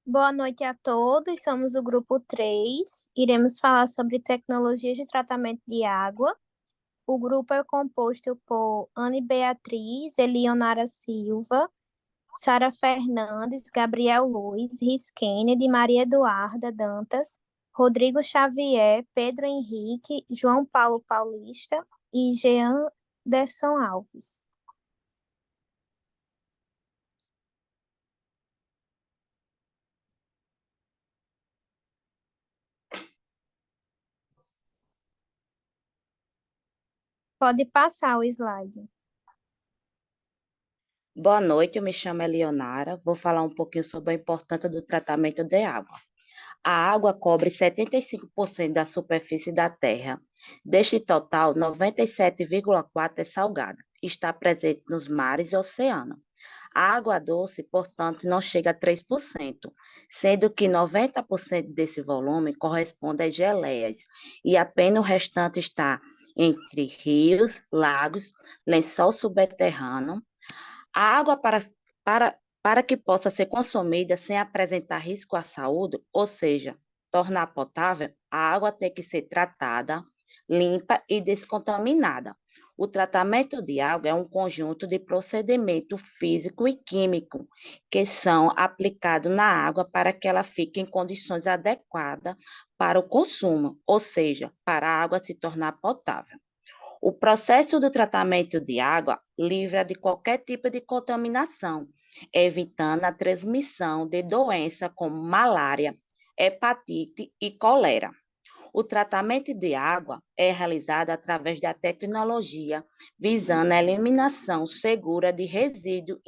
Boa noite a todos, somos o grupo 3. Iremos falar sobre tecnologias de tratamento de água. O grupo é composto por Anne Beatriz, Elionara Silva, Sara Fernandes, Gabriel Luiz, Riz Kennedy, Maria Eduarda Dantas, Rodrigo Xavier, Pedro Henrique, João Paulo Paulista e Jean Derson Alves. Pode passar o slide. Boa noite, eu me chamo Elionara. Vou falar um pouquinho sobre a importância do tratamento de água. A água cobre 75% da superfície da Terra. Deste total, 97,4% é salgada. Está presente nos mares e oceanos. A água doce, portanto, não chega a 3%, sendo que 90% desse volume corresponde às geleias e apenas o restante está entre rios, lagos, lençol subterrâneo. A água para que possa ser consumida sem apresentar risco à saúde, ou seja, tornar potável, a água tem que ser tratada, limpa e descontaminada. O tratamento de água é um conjunto de procedimento físico e químico que são aplicados na água para que ela fique em condições adequadas para o consumo, ou seja, para a água se tornar potável. O processo do tratamento de água livra de qualquer tipo de contaminação, evitando a transmissão de doenças como malária, hepatite e colera. O tratamento de água é realizado através da tecnologia, visando a eliminação segura de resíduo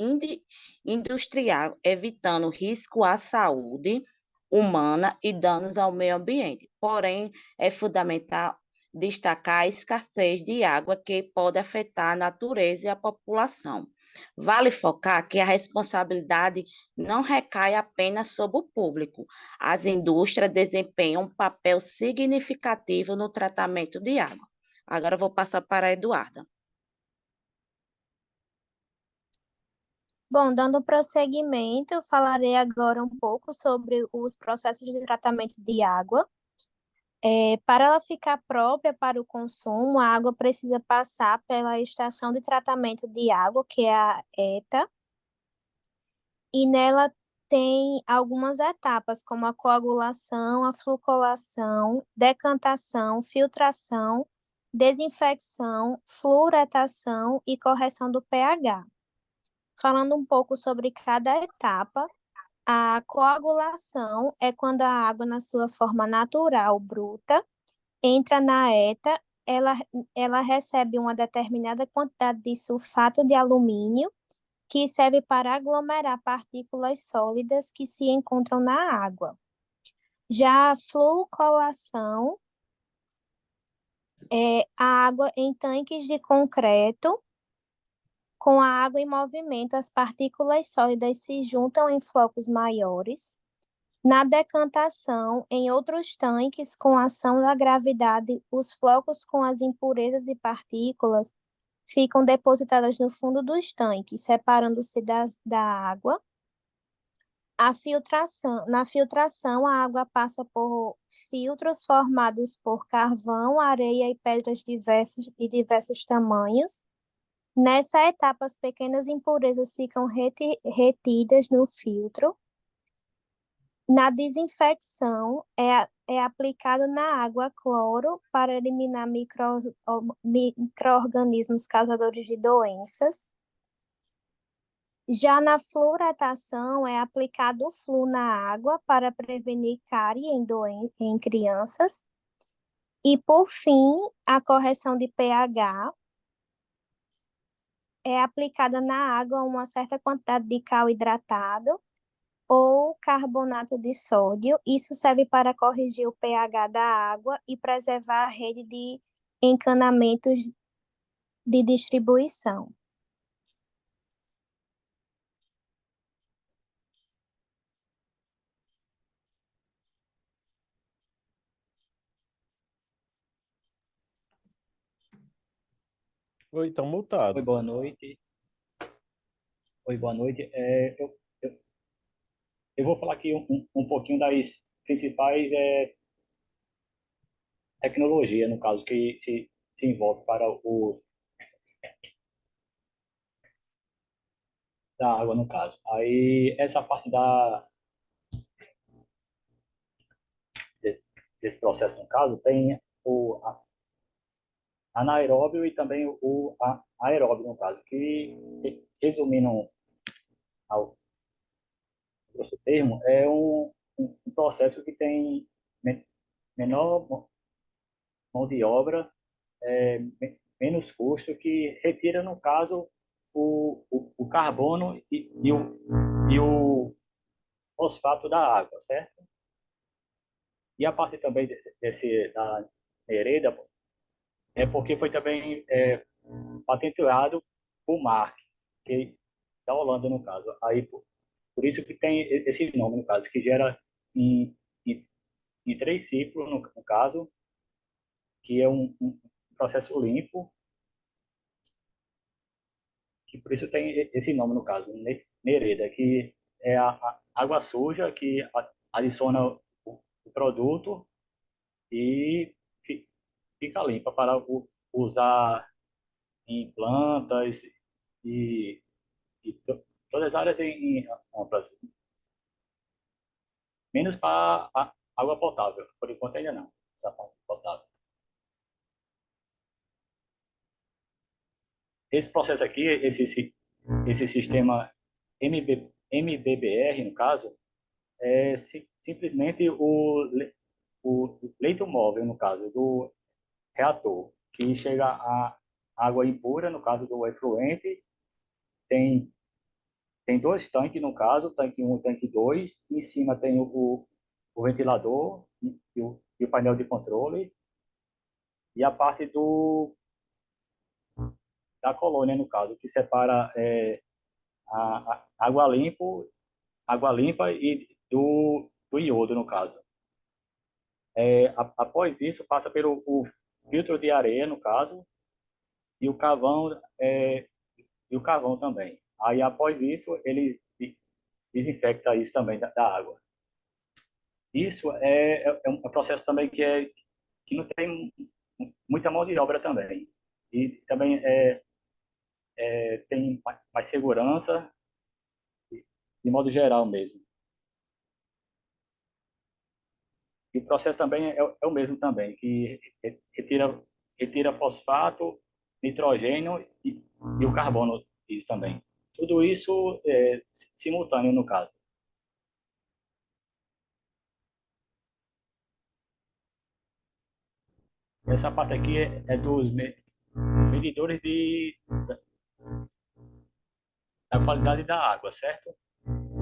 industrial, evitando risco à saúde humana e danos ao meio ambiente. Porém, é fundamental destacar a escassez de água que pode afetar a natureza e a população. Vale focar que a responsabilidade não recai apenas sobre o público. As indústrias desempenham um papel significativo no tratamento de água. Agora eu vou passar para a Eduarda. Bom, dando prosseguimento, eu falarei agora um pouco sobre os processos de tratamento de água. Para ela ficar própria para o consumo, a água precisa passar pela estação de tratamento de água, que é a ETA, e nela tem algumas etapas, como a coagulação, a flucolação, decantação, filtração, desinfecção, fluoretação e correção do pH. Falando um pouco sobre cada etapa, a coagulação é quando a água, na sua forma natural, bruta, entra na ETA, ela, ela recebe uma determinada quantidade de sulfato de alumínio, que serve para aglomerar partículas sólidas que se encontram na água. Já a flucolação é a água em tanques de concreto. Com a água em movimento, as partículas sólidas se juntam em flocos maiores. Na decantação, em outros tanques, com a ação da gravidade, os flocos com as impurezas e partículas ficam depositadas no fundo dos tanques, separando-se da água. Na filtração, a água passa por filtros formados por carvão, areia e pedras de diversos tamanhos. Nessa etapa, as pequenas impurezas ficam retidas no filtro. Na desinfecção, é aplicado na água cloro para eliminar micro-organismos causadores de doenças. Já na fluoretação, é aplicado o flu na água para prevenir cárie em crianças. E, por fim, a correção de pH é aplicada na água uma certa quantidade de cal hidratado ou carbonato de sódio. Isso serve para corrigir o pH da água e preservar a rede de encanamentos de distribuição. Oi, estão Oi, multado. boa noite. Oi, boa noite. eu vou falar aqui um pouquinho das principais tecnologias, no caso, que se envolve para o da água, no caso. Aí, essa parte desse, desse processo, no caso, tem anaeróbio e também aeróbio, no caso, que resumindo ao grosso termo, é um processo que tem menor mão de obra, menos custo, que retira, no caso, o carbono e o fosfato da água, certo? E a parte também da Nereda é porque foi também patenteado por Mark, que da Holanda, no caso. Aí, por isso que tem esse nome, no caso, que gera em, em, em 3 ciclos, no caso, que é um processo limpo, que por isso tem esse nome, no caso, Nereda, que é a água suja que adiciona o produto e fica limpa para usar em plantas e, e todas as áreas em amplas, menos para a água potável, por enquanto ainda não, essa parte potável. Esse processo aqui, esse sistema MBBR, no caso, é simplesmente o leito móvel, no caso, do reator, que chega a água impura, no caso do efluente, tem, tem 2 tanques, no caso, tanque 1 e tanque 2, em cima tem o ventilador e o painel de controle, e a parte da colônia, no caso, que separa a água limpa e do iodo, no caso. Após isso, passa pelo o filtro de areia, no caso, e o carvão, e o carvão também. Aí, após isso, eles desinfectam isso também da água. Isso é um processo também que não tem muita mão de obra também. E também tem mais segurança, de modo geral mesmo. E o processo também é o mesmo também, que retira fosfato, nitrogênio e o carbono isso também. Tudo isso simultâneo, no caso. Essa parte aqui é dos medidores da qualidade da água, certo?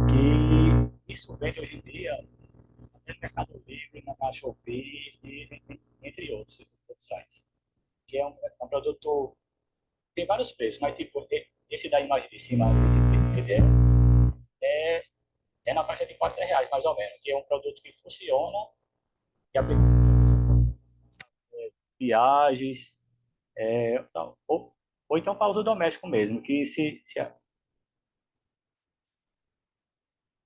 Que isso vende hoje em dia até no Mercado Livre, na Shopee e entre outros sites. Que é um produto, tem vários preços, mas tipo, esse da imagem de cima, esse PDE, é, é na faixa de R$ 4 mais ou menos, que é um produto que funciona, que aplica viagens, ou então para uso doméstico mesmo, que se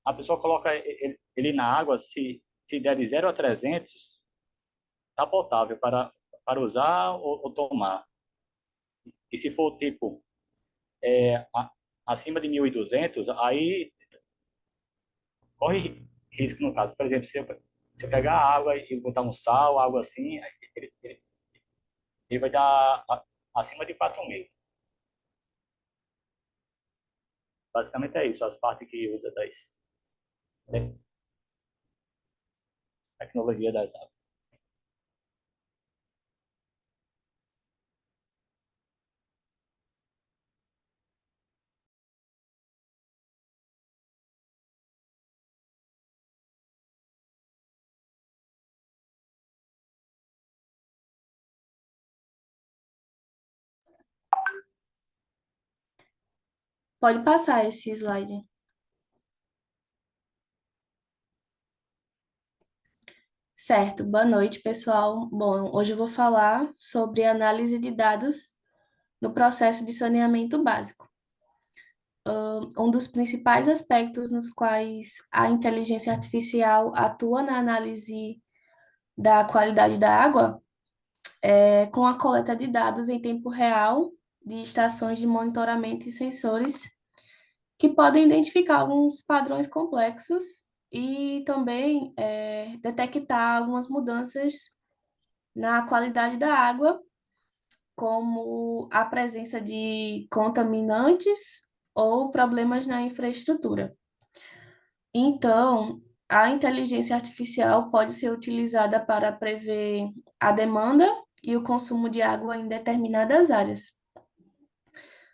a pessoa coloca ele na água, se der de 0 a 300, está potável para usar ou tomar. E se for tipo acima de 1.200, aí corre risco no caso. Por exemplo, se eu pegar a água e botar um sal, algo assim, ele vai dar acima de 4.000. Basicamente é isso, as partes que usa das tecnologia das águas. Pode passar esse slide. Certo, boa noite, pessoal. Bom, hoje eu vou falar sobre análise de dados no processo de saneamento básico. Um dos principais aspectos nos quais a inteligência artificial atua na análise da qualidade da água é com a coleta de dados em tempo real de estações de monitoramento e sensores que podem identificar alguns padrões complexos e também detectar algumas mudanças na qualidade da água, como a presença de contaminantes ou problemas na infraestrutura. Então, a inteligência artificial pode ser utilizada para prever a demanda e o consumo de água em determinadas áreas.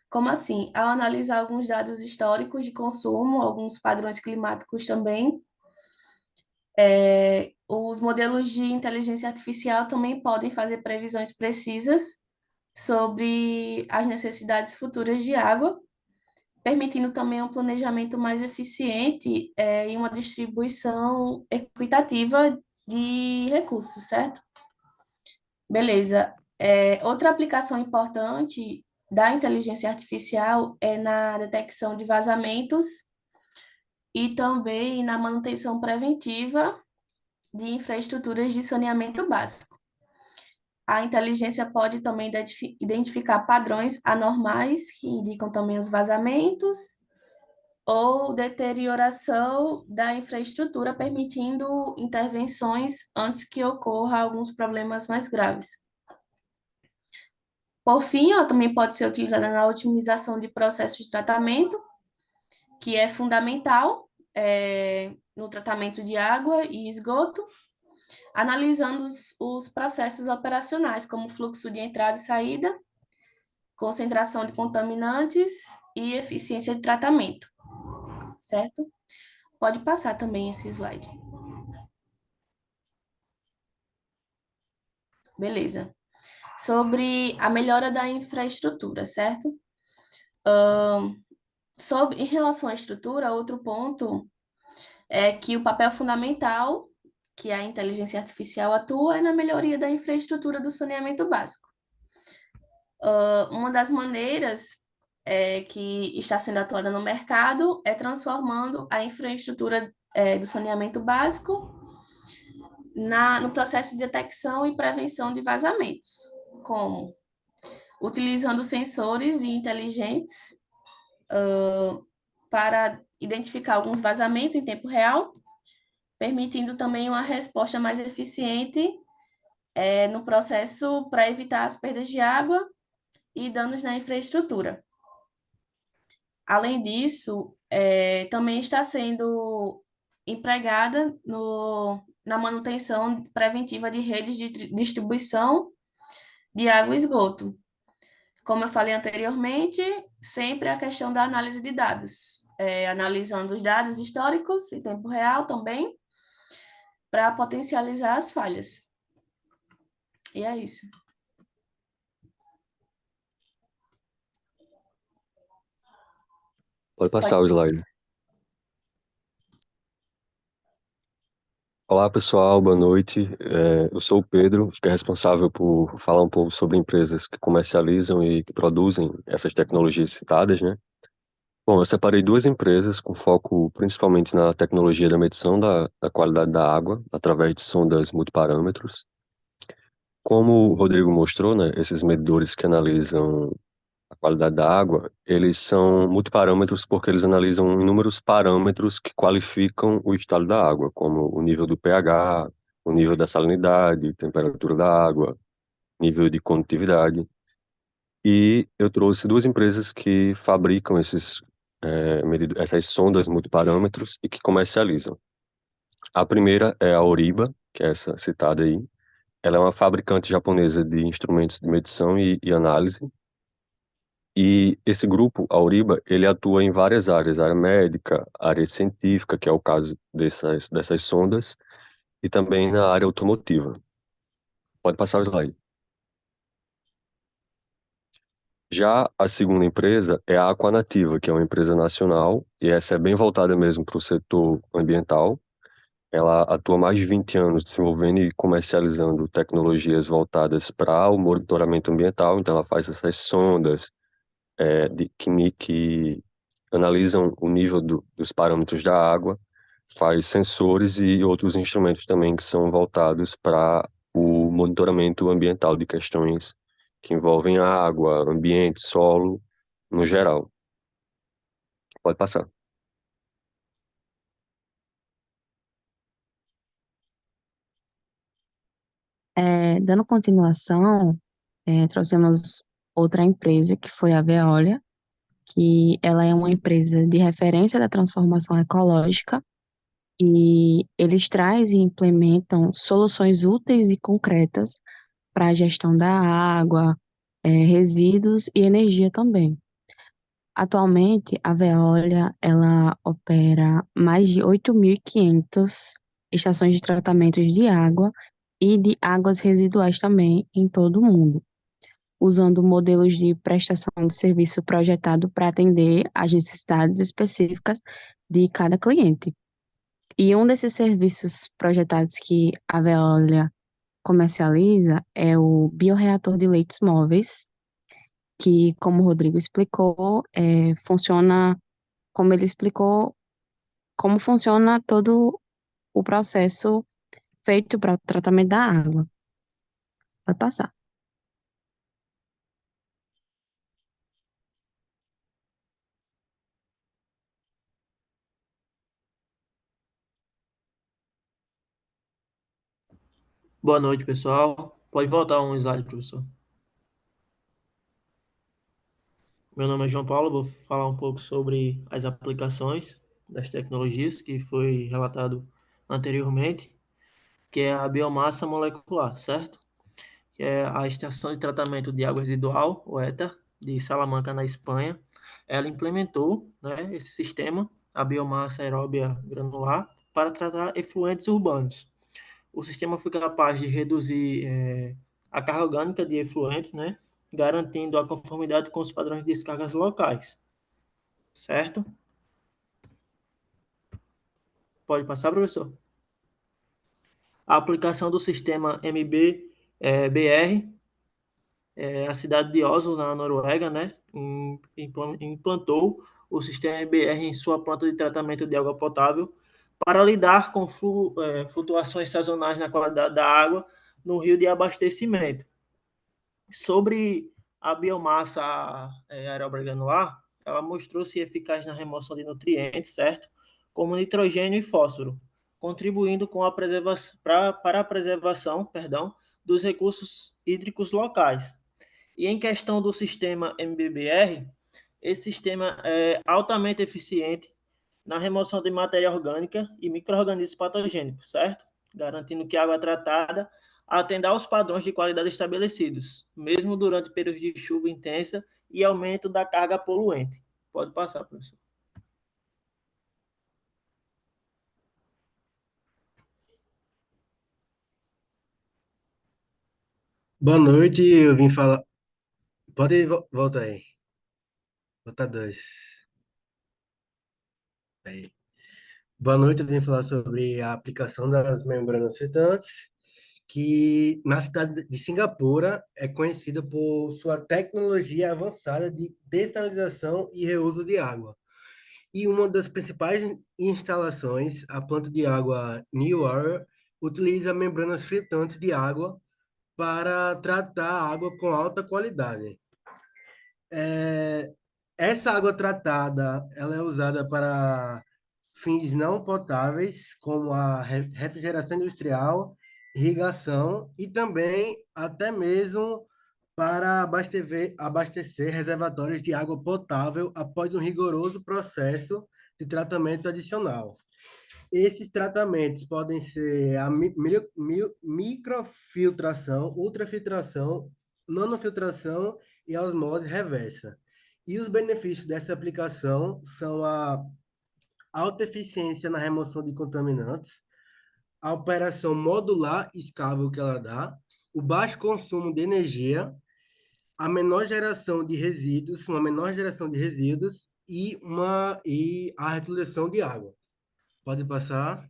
Como assim? Ao analisar alguns dados históricos de consumo, alguns padrões climáticos também, os modelos de inteligência artificial também podem fazer previsões precisas sobre as necessidades futuras de água, permitindo também um planejamento mais eficiente, e uma distribuição equitativa de recursos, certo? Beleza. Outra aplicação importante da inteligência artificial é na detecção de vazamentos e também na manutenção preventiva de infraestruturas de saneamento básico. A inteligência pode também identificar padrões anormais que indicam também os vazamentos ou deterioração da infraestrutura, permitindo intervenções antes que ocorra alguns problemas mais graves. Por fim, ela também pode ser utilizada na otimização de processos de tratamento, que é fundamental no tratamento de água e esgoto, analisando os processos operacionais, como fluxo de entrada e saída, concentração de contaminantes e eficiência de tratamento, certo? Pode passar também esse slide. Beleza. Sobre a melhora da infraestrutura, certo? Em relação à estrutura, outro ponto é que o papel fundamental que a inteligência artificial atua é na melhoria da infraestrutura do saneamento básico. Uma das maneiras que está sendo atuada no mercado é transformando a infraestrutura do saneamento básico no processo de detecção e prevenção de vazamentos, como utilizando sensores inteligentes para identificar alguns vazamentos em tempo real, permitindo também uma resposta mais eficiente no processo para evitar as perdas de água e danos na infraestrutura. Além disso, também está sendo empregada na manutenção preventiva de redes de distribuição de água e esgoto. Como eu falei anteriormente, sempre a questão da análise de dados, analisando os dados históricos em tempo real também, para potencializar as falhas. E é isso. Pode passar o slide. Olá, pessoal, boa noite. Eu sou o Pedro, que é responsável por falar um pouco sobre empresas que comercializam e que produzem essas tecnologias citadas, né? Bom, eu separei duas empresas com foco principalmente na tecnologia da medição da qualidade da água, através de sondas multiparâmetros. Como o Rodrigo mostrou, né, esses medidores que analisam a qualidade da água, eles são multiparâmetros porque eles analisam inúmeros parâmetros que qualificam o estado da água, como o nível do pH, o nível da salinidade, temperatura da água, nível de condutividade. E eu trouxe duas empresas que fabricam essas sondas multiparâmetros e que comercializam. A primeira é a Oriba, que é essa citada aí. Ela é uma fabricante japonesa de instrumentos de medição e análise. E esse grupo, a Oriba, ele atua em várias áreas, área médica, área científica, que é o caso dessas sondas, e também na área automotiva. Pode passar o slide. Já a segunda empresa é a Aquanativa, que é uma empresa nacional, e essa é bem voltada mesmo para o setor ambiental. Ela atua há mais de 20 anos desenvolvendo e comercializando tecnologias voltadas para o monitoramento ambiental, então ela faz essas sondas, analisam o nível dos parâmetros da água, faz sensores e outros instrumentos também que são voltados para o monitoramento ambiental de questões que envolvem a água, ambiente, solo, no geral. Pode passar. Dando continuação, trouxemos outra empresa que foi a Veolia, que ela é uma empresa de referência da transformação ecológica e eles trazem e implementam soluções úteis e concretas para a gestão da água, resíduos e energia também. Atualmente, a Veolia, ela opera mais de 8.500 estações de tratamento de água e de águas residuais também em todo o mundo, usando modelos de prestação de serviço projetado para atender às necessidades específicas de cada cliente. E um desses serviços projetados que a Veolia comercializa é o bioreator de leitos móveis, que, como o Rodrigo explicou, funciona, como ele explicou, como funciona todo o processo feito para o tratamento da água. Pode passar. Boa noite, pessoal. Pode voltar um slide, professor. Meu nome é João Paulo, vou falar um pouco sobre as aplicações das tecnologias que foi relatado anteriormente, que é a biomassa molecular, certo? Que é a Estação de Tratamento de Água Residual, o ETA, de Salamanca, na Espanha. Ela implementou, né, esse sistema, a biomassa aeróbia granular, para tratar efluentes urbanos. O sistema foi capaz de reduzir a carga orgânica de efluentes, né, garantindo a conformidade com os padrões de descargas locais, certo? Pode passar, professor? A aplicação do sistema MBBR, a cidade de Oslo, na Noruega, né, implantou o sistema MBR em sua planta de tratamento de água potável para lidar com flutuações sazonais na qualidade da água no rio de abastecimento. Sobre a biomassa aeróbica granular, ela mostrou-se eficaz na remoção de nutrientes, certo? Como nitrogênio e fósforo, contribuindo com a para a preservação, dos recursos hídricos locais. E em questão do sistema MBBR, esse sistema é altamente eficiente na remoção de matéria orgânica e micro-organismos patogênicos, certo? Garantindo que a água tratada atenda aos padrões de qualidade estabelecidos, mesmo durante períodos de chuva intensa e aumento da carga poluente. Pode passar, professor. Boa noite, eu vim falar. Pode voltar aí. Voltar dois. Aí. Boa noite, eu vim falar sobre a aplicação das membranas filtrantes, que na cidade de Singapura é conhecida por sua tecnologia avançada de dessalinização e reuso de água. E uma das principais instalações, a planta de água New Water, utiliza membranas filtrantes de água para tratar a água com alta qualidade. É, essa água tratada, ela é usada para fins não potáveis, como a refrigeração industrial, irrigação e também até mesmo para abastecer reservatórios de água potável após um rigoroso processo de tratamento adicional. Esses tratamentos podem ser a microfiltração, ultrafiltração, nanofiltração e a osmose reversa. E os benefícios dessa aplicação são a alta eficiência na remoção de contaminantes, a operação modular escável que ela dá, o baixo consumo de energia, a menor geração de resíduos, uma menor geração de resíduos e a reutilização de água. Pode passar.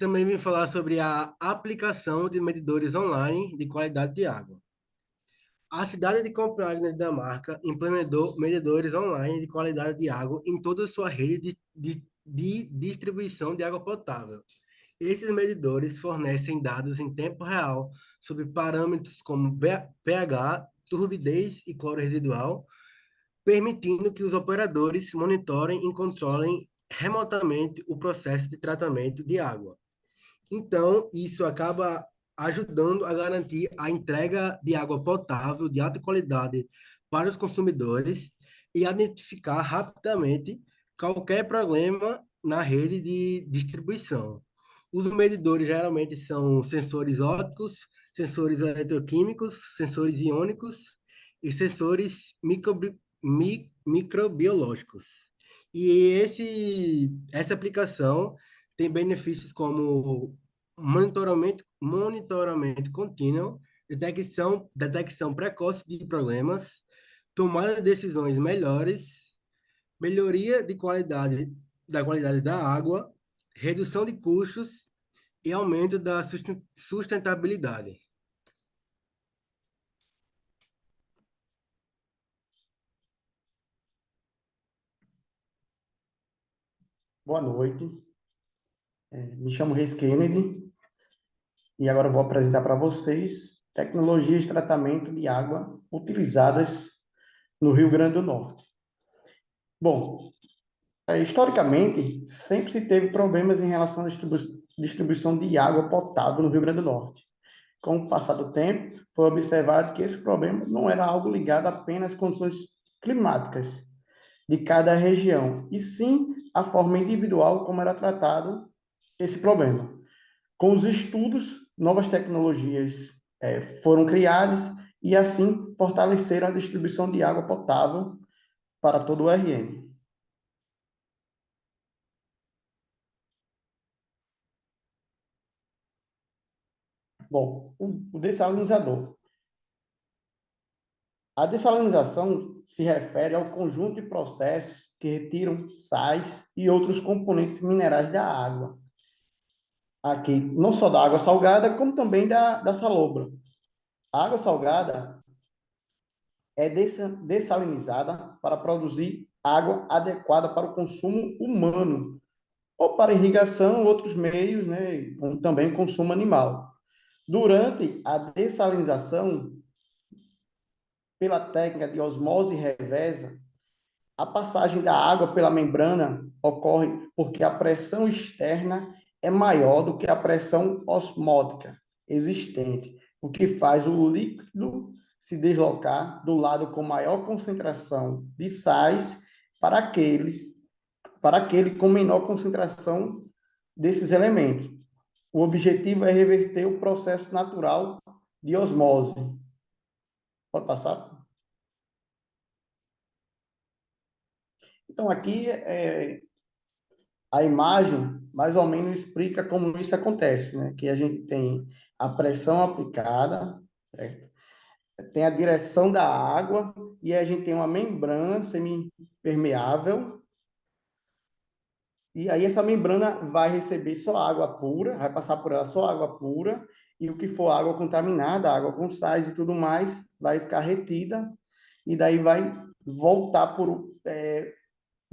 também vim falar sobre a aplicação de medidores online de qualidade de água. A cidade de Copenhague, na Dinamarca, implementou medidores online de qualidade de água em toda a sua rede de distribuição de água potável. Esses medidores fornecem dados em tempo real sobre parâmetros como pH, turbidez e cloro residual, permitindo que os operadores monitorem e controlem remotamente o processo de tratamento de água. Então, isso acaba ajudando a garantir a entrega de água potável de alta qualidade para os consumidores e identificar rapidamente qualquer problema na rede de distribuição. Os medidores geralmente são sensores ópticos, sensores eletroquímicos, sensores iônicos e sensores microbiológicos. E essa aplicação tem benefícios como monitoramento contínuo, detecção precoce de problemas, tomada de decisões melhores, melhoria da qualidade da água, redução de custos e aumento da sustentabilidade. Boa noite. Me chamo Reis Kennedy e agora eu vou apresentar para vocês tecnologias de tratamento de água utilizadas no Rio Grande do Norte. Bom, historicamente, sempre se teve problemas em relação à distribuição de água potável no Rio Grande do Norte. Com o passar do tempo, foi observado que esse problema não era algo ligado apenas às condições climáticas de cada região, e sim a forma individual como era tratado esse problema. Com os estudos, novas tecnologias foram criadas e, assim, fortaleceram a distribuição de água potável para todo o RN. Bom, o dessalinizador. A dessalinização se refere ao conjunto de processos que retiram sais e outros componentes minerais da água. Aqui, não só da água salgada, como também da salobra. A água salgada é dessalinizada para produzir água adequada para o consumo humano, ou para irrigação, outros meios, né, como também consumo animal. Durante a dessalinização, pela técnica de osmose reversa, a passagem da água pela membrana ocorre porque a pressão externa é maior do que a pressão osmótica existente, o que faz o líquido se deslocar do lado com maior concentração de sais para aquele com menor concentração desses elementos. O objetivo é reverter o processo natural de osmose. Pode passar? Então, aqui a imagem mais ou menos explica como isso acontece, né? Que a gente tem a pressão aplicada, certo? Tem a direção da água e a gente tem uma membrana semipermeável. E aí essa membrana vai receber só água pura, vai passar por ela só água pura, e o que for água contaminada, água com sais e tudo mais, vai ficar retida, e daí vai voltar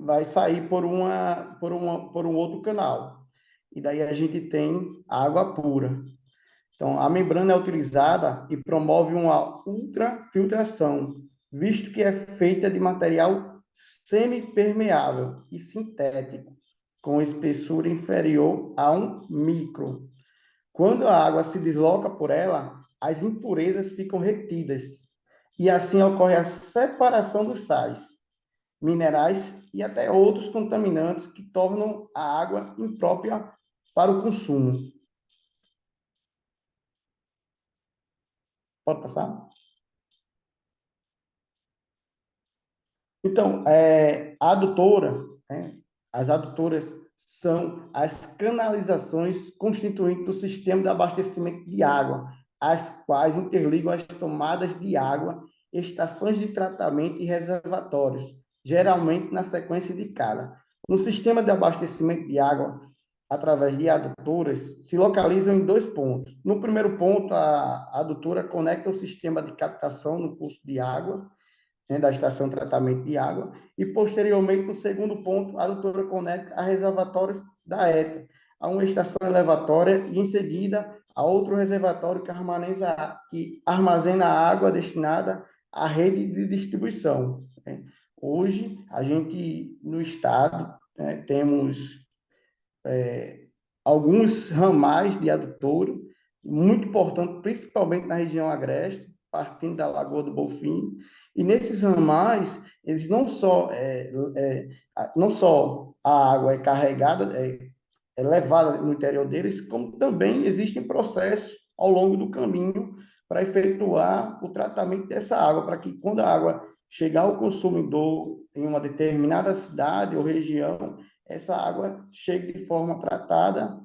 vai sair por um outro canal. E daí a gente tem água pura. Então, a membrana é utilizada e promove uma ultrafiltração, visto que é feita de material semipermeável e sintético, com espessura inferior a 1 micro. Quando a água se desloca por ela, as impurezas ficam retidas, e assim ocorre a separação dos sais, minerais e até outros contaminantes que tornam a água imprópria para o consumo. Pode passar? Então, a adutora, né? As adutoras são as canalizações constituintes do sistema de abastecimento de água, as quais interligam as tomadas de água, estações de tratamento e reservatórios, geralmente na sequência indicada. No sistema de abastecimento de água, através de adutoras, se localizam em dois pontos. No primeiro ponto, a adutora conecta o sistema de captação no curso de água, né, da estação de tratamento de água, e, posteriormente, no segundo ponto, a adutora conecta a reservatórios da ETA, a uma estação elevatória e, em seguida, a outro reservatório que armazena a água destinada à rede de distribuição, né? Hoje, a gente, no estado, né, temos alguns ramais de adutora, muito importante, principalmente na região agreste, partindo da Lagoa do Bonfim. E nesses ramais, eles não só a água é carregada, é levada no interior deles, como também existem processos ao longo do caminho para efetuar o tratamento dessa água, para que quando a água chegar ao consumidor em uma determinada cidade ou região, essa água chegue de forma tratada,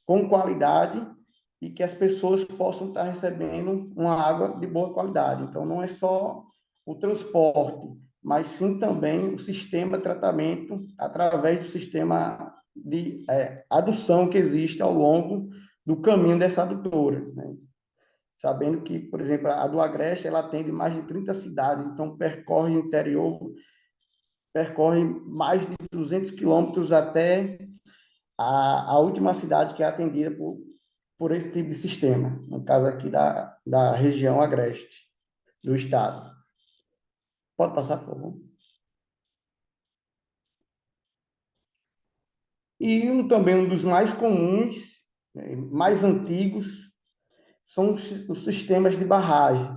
com qualidade, e que as pessoas possam estar recebendo uma água de boa qualidade. Então, não é só o transporte, mas sim também o sistema de tratamento através do sistema de adução que existe ao longo do caminho dessa adutora, né? Sabendo que, por exemplo, a do Agreste, ela atende mais de 30 cidades, então percorre o interior, percorre mais de 200 quilômetros até a última cidade que é atendida por esse tipo de sistema, no caso aqui da região agreste do estado. Pode passar, por favor. E também um dos mais comuns, né, mais antigos, são os sistemas de barragem,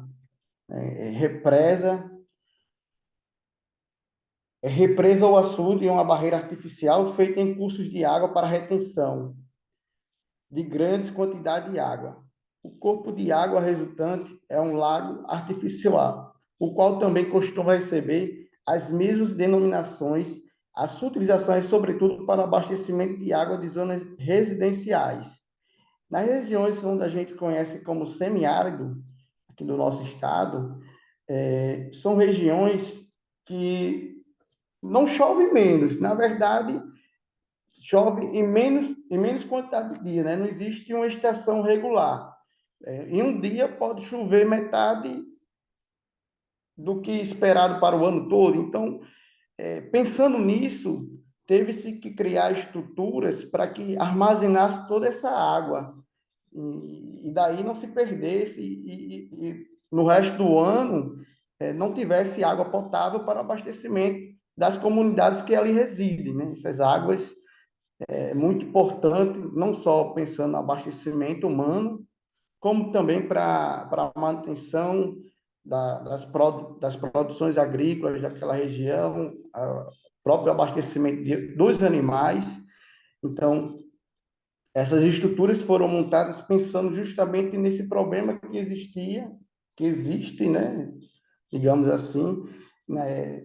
né? Represa ou açude é uma barreira artificial feita em cursos de água para retenção de grandes quantidades de água. O corpo de água resultante é um lago artificial, o qual também costuma receber as mesmas denominações. A sua utilização é, sobretudo, para abastecimento de água de zonas residenciais. Nas regiões onde a gente conhece como semiárido, aqui do nosso estado, são regiões que não chove menos. Na verdade, chove em menos quantidade de dia, né? Não existe uma estação regular. Em um dia pode chover metade do que esperado para o ano todo. Então, pensando nisso, teve-se que criar estruturas para que armazenasse toda essa água e daí não se perdesse e no resto do ano não tivesse água potável para abastecimento das comunidades que ali residem, né? Essas águas é muito importante, não só pensando no abastecimento humano, como também para a manutenção das produções agrícolas daquela região, o próprio abastecimento dos animais. Então, essas estruturas foram montadas pensando justamente nesse problema que existia, que existe, né, digamos assim, né,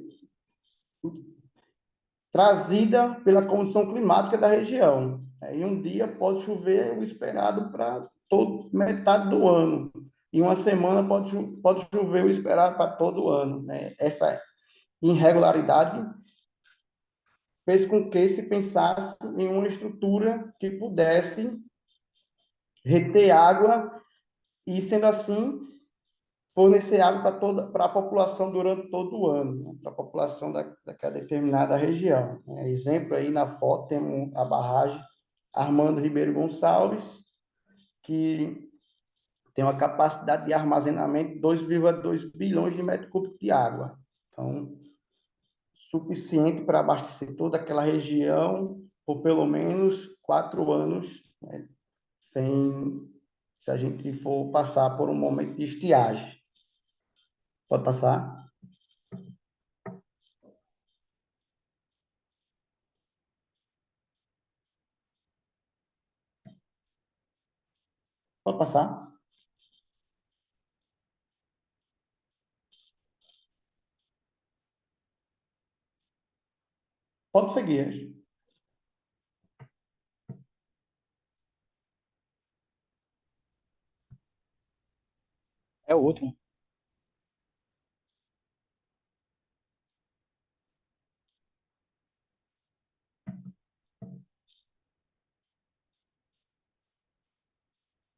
trazida pela condição climática da região. Em um dia pode chover o esperado para metade do ano. Em uma semana pode chover o esperado para todo o ano, né? Essa irregularidade fez com que se pensasse em uma estrutura que pudesse reter água e, sendo assim, fornecer água para a população durante todo o ano, né? Para a população daquela determinada região. Exemplo aí na foto temos a barragem Armando Ribeiro Gonçalves, que tem uma capacidade de armazenamento de 2,2 bilhões de metros cúbicos de água. Então, suficiente para abastecer toda aquela região por pelo menos 4 anos, né? Se a gente for passar por um momento de estiagem. Pode passar? Pode passar? Pode seguir. É o outro.